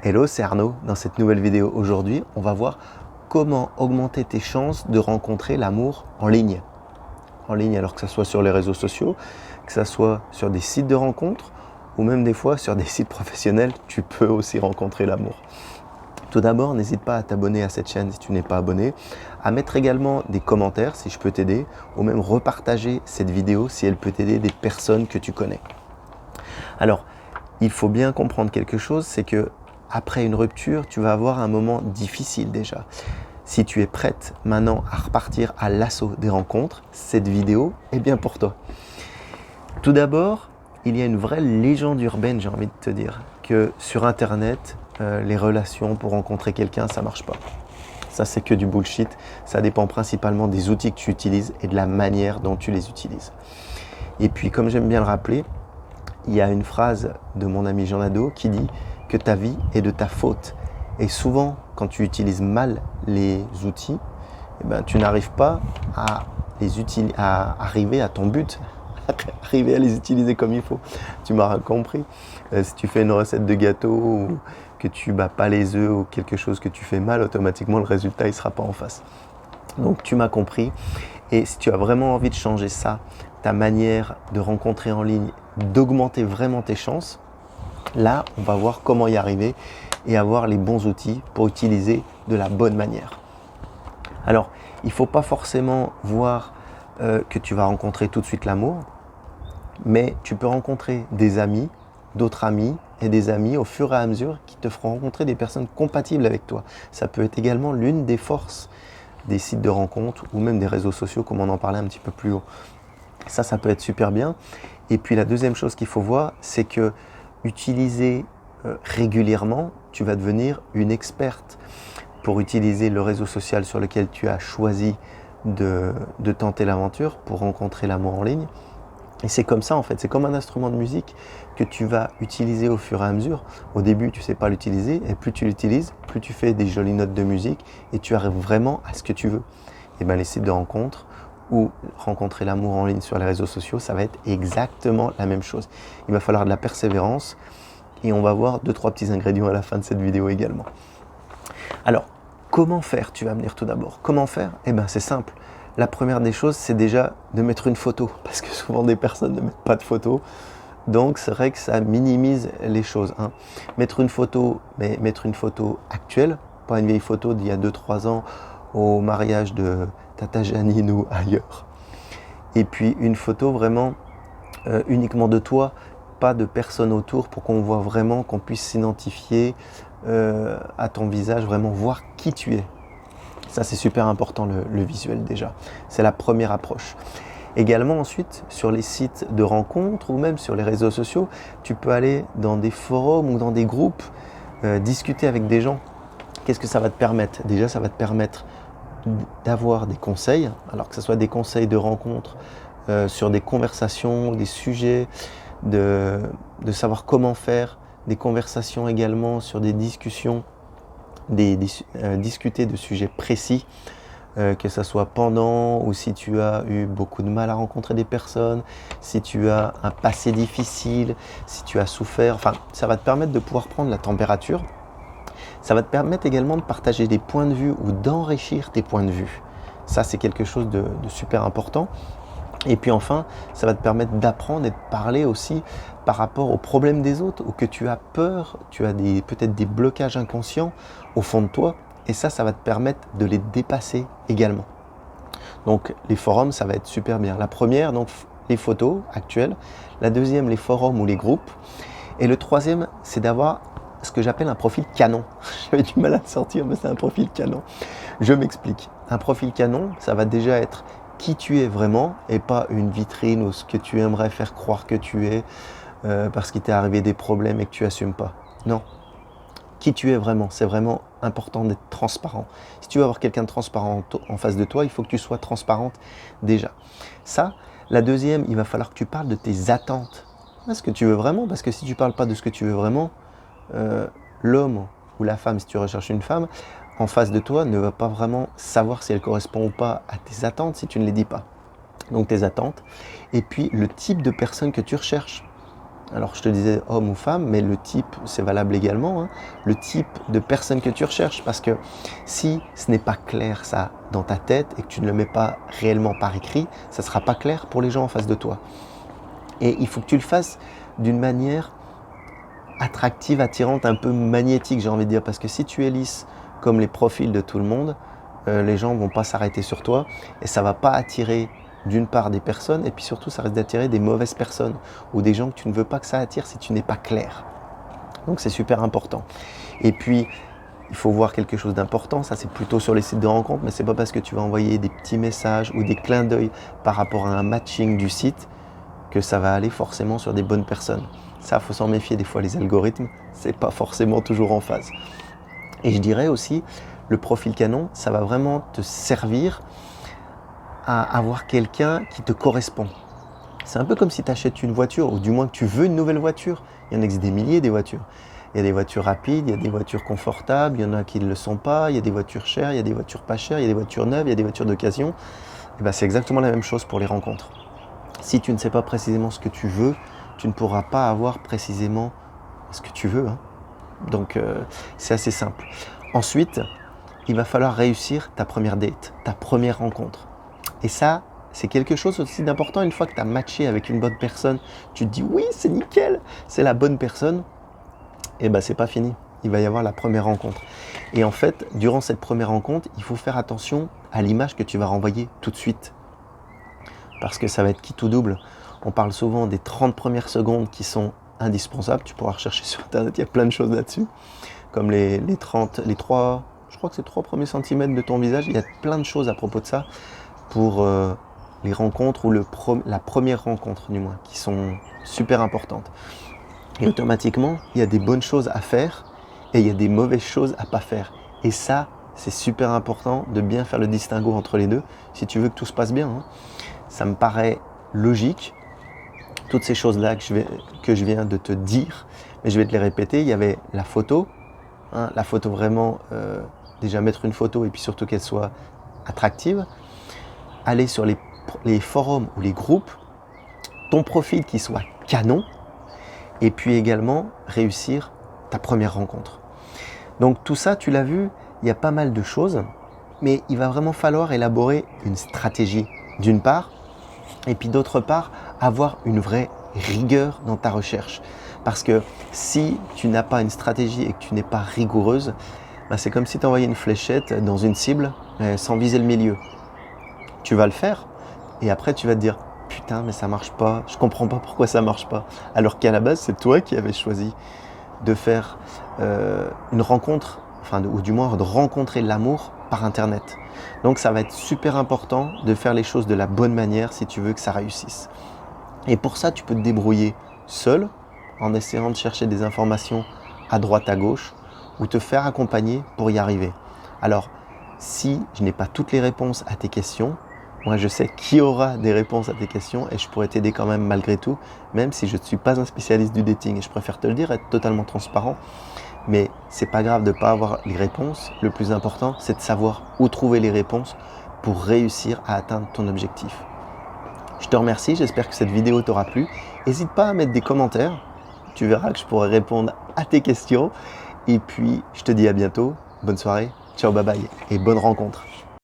Hello, c'est Arnaud. Dans cette nouvelle vidéo aujourd'hui, on va voir comment augmenter tes chances de rencontrer l'amour en ligne. En ligne, alors que ce soit sur les réseaux sociaux, que ce soit sur des sites de rencontres ou même des fois sur des sites professionnels, tu peux aussi rencontrer l'amour. Tout d'abord, n'hésite pas à t'abonner à cette chaîne si tu n'es pas abonné, à mettre également des commentaires si je peux t'aider ou même repartager cette vidéo si elle peut t'aider des personnes que tu connais. Alors, il faut bien comprendre quelque chose, c'est que après une rupture, tu vas avoir un moment difficile déjà. Si tu es prête maintenant à repartir à l'assaut des rencontres, cette vidéo est bien pour toi. Tout d'abord, il y a une vraie légende urbaine, j'ai envie de te dire, que sur Internet, les relations pour rencontrer quelqu'un, ça marche pas. Ça, c'est que du bullshit. Ça dépend principalement des outils que tu utilises et de la manière dont tu les utilises. Et puis, comme j'aime bien le rappeler, il y a une phrase de mon ami Jean Nadeau qui dit que ta vie est de ta faute. Et souvent, quand tu utilises mal les outils, tu n'arrives pas à arriver à ton but, arriver à les utiliser comme il faut. Tu m'auras compris. Si tu fais une recette de gâteau ou que tu bats pas les œufs ou quelque chose que tu fais mal, automatiquement le résultat il sera pas en face. Donc tu m'as compris. Et si tu as vraiment envie de changer ça, ta manière de rencontrer en ligne, d'augmenter vraiment tes chances, là, on va voir comment y arriver et avoir les bons outils pour utiliser de la bonne manière. Alors, il ne faut pas forcément voir que tu vas rencontrer tout de suite l'amour, mais tu peux rencontrer des amis, d'autres amis et des amis au fur et à mesure qui te feront rencontrer des personnes compatibles avec toi. Ça peut être également l'une des forces des sites de rencontres ou même des réseaux sociaux comme on en parlait un petit peu plus haut. Ça peut être super bien. Et puis la deuxième chose qu'il faut voir, c'est que utiliser régulièrement, tu vas devenir une experte pour utiliser le réseau social sur lequel tu as choisi de tenter l'aventure pour rencontrer l'amour en ligne. Et c'est comme ça en fait, c'est comme un instrument de musique que tu vas utiliser au fur et à mesure. Au début, tu ne sais pas l'utiliser et plus tu l'utilises, plus tu fais des jolies notes de musique et tu arrives vraiment à ce que tu veux. Et bien les sites de rencontres ou rencontrer l'amour en ligne sur les réseaux sociaux, ça va être exactement la même chose. Il va falloir de la persévérance et on va voir 2-3 petits ingrédients à la fin de cette vidéo également. Alors, comment faire? Tu vas me dire tout d'abord. Comment faire? C'est simple. La première des choses, c'est déjà de mettre une photo, parce que souvent des personnes ne mettent pas de photo. Donc c'est vrai que ça minimise les choses. Mettre une photo, mais mettre une photo actuelle, pas une vieille photo d'il y a 2-3 ans au mariage de Tata Janine ou ailleurs. Et puis une photo vraiment uniquement de toi, pas de personne autour, pour qu'on voit vraiment, qu'on puisse s'identifier à ton visage, vraiment voir qui tu es. Ça, c'est super important, le visuel déjà. C'est la première approche. Également ensuite, sur les sites de rencontres ou même sur les réseaux sociaux, tu peux aller dans des forums ou dans des groupes, discuter avec des gens. Qu'est-ce que ça va te permettre? Déjà, ça va te permettre d'avoir des conseils, alors que ce soit des conseils de rencontres sur des conversations, des sujets, de savoir comment faire, des conversations également sur des discussions, discuter de sujets précis, que ce soit pendant ou si tu as eu beaucoup de mal à rencontrer des personnes, si tu as un passé difficile, si tu as souffert, enfin ça va te permettre de pouvoir prendre la température. Ça va te permettre également de partager des points de vue ou d'enrichir tes points de vue. Ça, c'est quelque chose de super important. Et puis enfin, ça va te permettre d'apprendre et de parler aussi par rapport aux problèmes des autres ou que tu as peur, tu as peut-être des blocages inconscients au fond de toi. Et ça va te permettre de les dépasser également. Donc les forums, ça va être super bien. La première, donc les photos actuelles. La deuxième, les forums ou les groupes. Et le troisième, c'est d'avoir ce que j'appelle un profil canon. J'avais du mal à le sortir, mais c'est un profil canon. Je m'explique. Un profil canon, ça va déjà être qui tu es vraiment et pas une vitrine ou ce que tu aimerais faire croire que tu es parce qu'il t'est arrivé des problèmes et que tu n'assumes pas. Non. Qui tu es vraiment, c'est vraiment important d'être transparent. Si tu veux avoir quelqu'un de transparent en face de toi, il faut que tu sois transparente déjà. Ça, la deuxième, il va falloir que tu parles de tes attentes. Ce que tu veux vraiment, parce que si tu ne parles pas de ce que tu veux vraiment, l'homme ou la femme, si tu recherches une femme, en face de toi ne va pas vraiment savoir si elle correspond ou pas à tes attentes si tu ne les dis pas. Donc tes attentes, et puis le type de personne que tu recherches. Alors je te disais homme ou femme, mais le type, c'est valable également, hein, le type de personne que tu recherches. Parce que si ce n'est pas clair ça dans ta tête et que tu ne le mets pas réellement par écrit, ça ne sera pas clair pour les gens en face de toi. Et il faut que tu le fasses d'une manière attractive, attirante, un peu magnétique, j'ai envie de dire. Parce que si tu es lisse comme les profils de tout le monde, les gens ne vont pas s'arrêter sur toi et ça ne va pas attirer d'une part des personnes et puis surtout ça risque d'attirer des mauvaises personnes ou des gens que tu ne veux pas que ça attire si tu n'es pas clair. Donc c'est super important. Et puis il faut voir quelque chose d'important, ça c'est plutôt sur les sites de rencontres, mais c'est pas parce que tu vas envoyer des petits messages ou des clins d'œil par rapport à un matching du site que ça va aller forcément sur des bonnes personnes. Ça, faut s'en méfier, des fois les algorithmes, c'est pas forcément toujours en phase. Et je dirais aussi, le profil canon, ça va vraiment te servir à avoir quelqu'un qui te correspond. C'est un peu comme si tu achètes une voiture, ou du moins que tu veux une nouvelle voiture. Il y en existe des milliers des voitures. Il y a des voitures rapides, il y a des voitures confortables, il y en a qui ne le sont pas, il y a des voitures chères, il y a des voitures pas chères, il y a des voitures neuves, il y a des voitures d'occasion. Et ben, c'est exactement la même chose pour les rencontres. Si tu ne sais pas précisément ce que tu veux, tu ne pourras pas avoir précisément ce que tu veux, hein. Donc c'est assez simple. Ensuite, il va falloir réussir ta première date, ta première rencontre. Et ça, c'est quelque chose aussi d'important. Une fois que tu as matché avec une bonne personne, tu te dis oui, c'est nickel, c'est la bonne personne. Et ben c'est pas fini. Il va y avoir la première rencontre. Et en fait, durant cette première rencontre, il faut faire attention à l'image que tu vas renvoyer tout de suite. Parce que ça va être qui tout double. On parle souvent des 30 premières secondes qui sont indispensables. Tu pourras rechercher sur internet, il y a plein de choses là-dessus. Comme les 3, je crois que c'est 3 premiers centimètres de ton visage. Il y a plein de choses à propos de ça pour les rencontres ou la première rencontre du moins, qui sont super importantes. Et automatiquement, il y a des bonnes choses à faire et il y a des mauvaises choses à pas faire. Et ça, c'est super important de bien faire le distinguo entre les deux si tu veux que tout se passe bien, hein. Ça me paraît logique, toutes ces choses-là que je viens de te dire, mais je vais te les répéter. Il y avait la photo, hein, la photo vraiment, déjà mettre une photo et puis surtout qu'elle soit attractive. Aller sur les forums ou les groupes, ton profil qui soit canon, et puis également réussir ta première rencontre. Donc tout ça, tu l'as vu, il y a pas mal de choses, mais il va vraiment falloir élaborer une stratégie d'une part, et puis d'autre part, avoir une vraie rigueur dans ta recherche. Parce que si tu n'as pas une stratégie et que tu n'es pas rigoureuse, ben c'est comme si tu envoyais une fléchette dans une cible sans viser le milieu. Tu vas le faire et après tu vas te dire « Putain, mais ça marche pas, je comprends pas pourquoi ça marche pas. » Alors qu'à la base, c'est toi qui avais choisi de faire une rencontre, ou du moins de rencontrer l'amour par Internet. Donc ça va être super important de faire les choses de la bonne manière si tu veux que ça réussisse. Et pour ça, tu peux te débrouiller seul en essayant de chercher des informations à droite, à gauche ou te faire accompagner pour y arriver. Alors, si je n'ai pas toutes les réponses à tes questions, moi je sais qui aura des réponses à tes questions et je pourrais t'aider quand même malgré tout, même si je ne suis pas un spécialiste du dating et je préfère te le dire, être totalement transparent. Mais c'est pas grave de ne pas avoir les réponses. Le plus important, c'est de savoir où trouver les réponses pour réussir à atteindre ton objectif. Je te remercie, j'espère que cette vidéo t'aura plu. N'hésite pas à mettre des commentaires. Tu verras que je pourrai répondre à tes questions. Et puis, je te dis à bientôt. Bonne soirée. Ciao, bye bye et bonne rencontre.